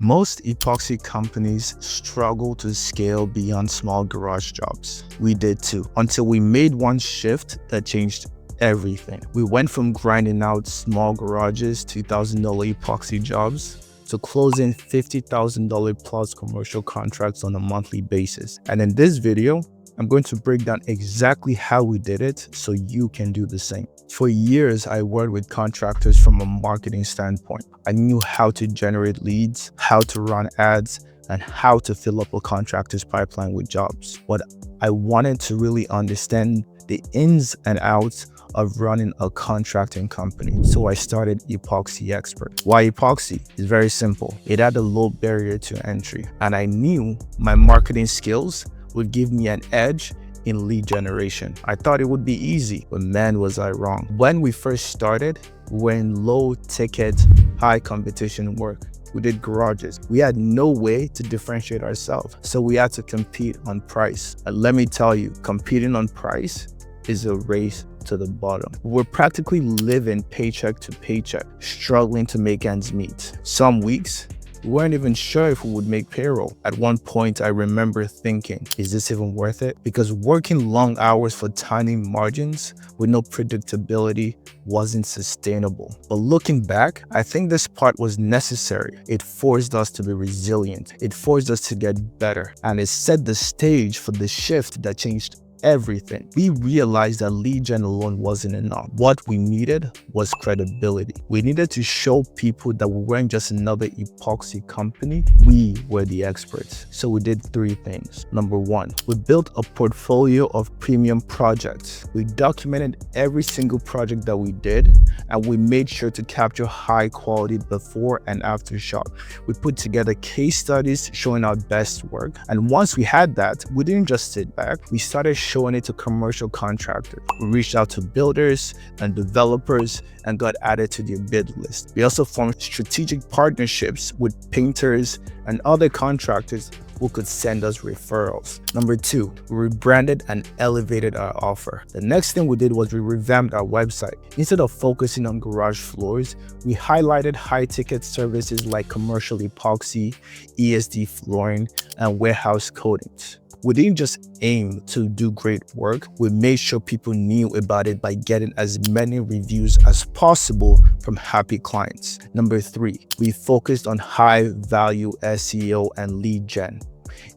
Most epoxy companies struggle to scale beyond small garage jobs. We did too, until we made one shift that changed everything. We went from grinding out small garages, $2,000 epoxy jobs, to closing $50,000 plus commercial contracts on a monthly basis. And in this video, I'm going to break down exactly how we did it so you can do the same. For years, I worked with contractors from a marketing standpoint. I knew how to generate leads, how to run ads, and how to fill up a contractor's pipeline with jobs. But I wanted to really understand the ins and outs of running a contracting company. So I started Epoxy Expert. Why epoxy? It's very simple. It had a low barrier to entry, and I knew my marketing skills would give me an edge in lead generation. I thought it would be easy, but man, was I wrong. When we first started, we were in low ticket, high competition work. We did garages. We had no way to differentiate ourselves, so we had to compete on price. And let me tell you, competing on price is a race to the bottom. We're practically living paycheck to paycheck, struggling to make ends meet. Some weeks, we weren't even sure if we would make payroll. At one point, I remember thinking, is this even worth it? Because working long hours for tiny margins with no predictability wasn't sustainable. But looking back, I think this part was necessary. It forced us to be resilient. It forced us to get better. And it set the stage for the shift that changed everything. We realized that lead gen alone wasn't enough. What we needed was credibility. We needed to show people that we weren't just another epoxy company, we were the experts. So we did three things. Number one, we built a portfolio of premium projects. We documented every single project that we did, and we made sure to capture high quality before and after shot. We put together case studies showing our best work. And once we had that, we didn't just sit back. We started showing it to commercial contractors. We reached out to builders and developers and got added to their bid list. We also formed strategic partnerships with painters and other contractors who could send us referrals. Number two, we rebranded and elevated our offer. The next thing we did was we revamped our website. Instead of focusing on garage floors, we highlighted high-ticket services like commercial epoxy, ESD flooring, and warehouse coatings. We didn't just aim to do great work, we made sure people knew about it by getting as many reviews as possible from happy clients. Number three, we focused on high-value SEO and lead gen.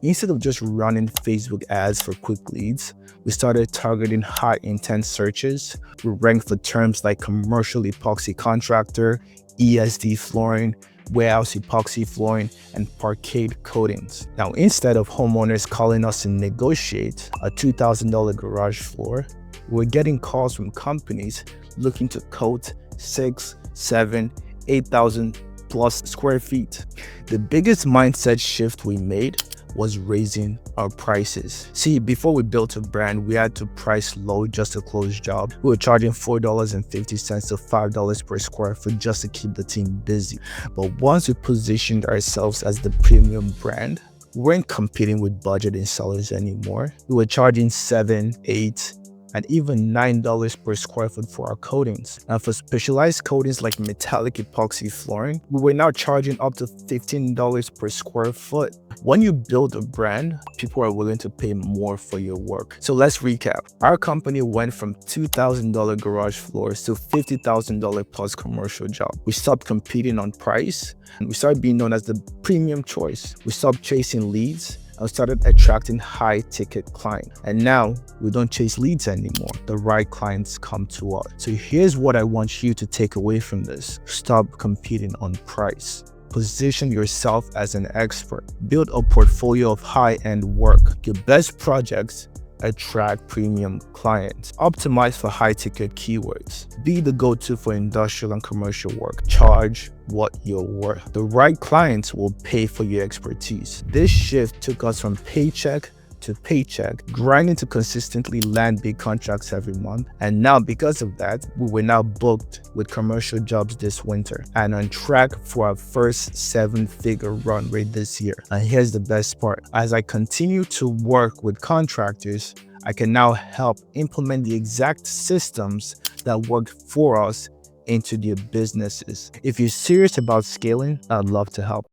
Instead of just running Facebook ads for quick leads, we started targeting high-intent searches. We ranked for terms like commercial epoxy contractor, ESD flooring, warehouse epoxy flooring, and parquet coatings. Now, instead of homeowners calling us to negotiate a $2,000 garage floor, we're getting calls from companies looking to coat 6, 7, 8,000 plus square feet. The biggest mindset shift we made was raising our prices. See, before we built a brand, we had to price low just to close jobs. We were charging $4.50 to $5 per square foot just to keep the team busy. But once we positioned ourselves as the premium brand, we weren't competing with budget installers anymore. We were charging $7, $8, and even $9 per square foot for our coatings. And for specialized coatings like metallic epoxy flooring, we were now charging up to $15 per square foot. When you build a brand, people are willing to pay more for your work. So let's recap. Our company went from $2,000 garage floors to $50,000 plus commercial job. We stopped competing on price, and we started being known as the premium choice. We stopped chasing leads and started attracting high-ticket clients. And now, we don't chase leads anymore. The right clients come to us. So here's what I want you to take away from this. Stop competing on price. Position yourself as an expert. Build a portfolio of high-end work. Your best projects attract premium clients. Optimize for high-ticket keywords. Be the go-to for industrial and commercial work. Charge what you're worth. The right clients will pay for your expertise. This shift took us from paycheck to paycheck, grinding to consistently land big contracts every month. And now, because of that, we were now booked with commercial jobs this winter and on track for our first 7-figure run rate this year. And here's the best part. As I continue to work with contractors, I can now help implement the exact systems that work for us into their businesses. If you're serious about scaling, I'd love to help.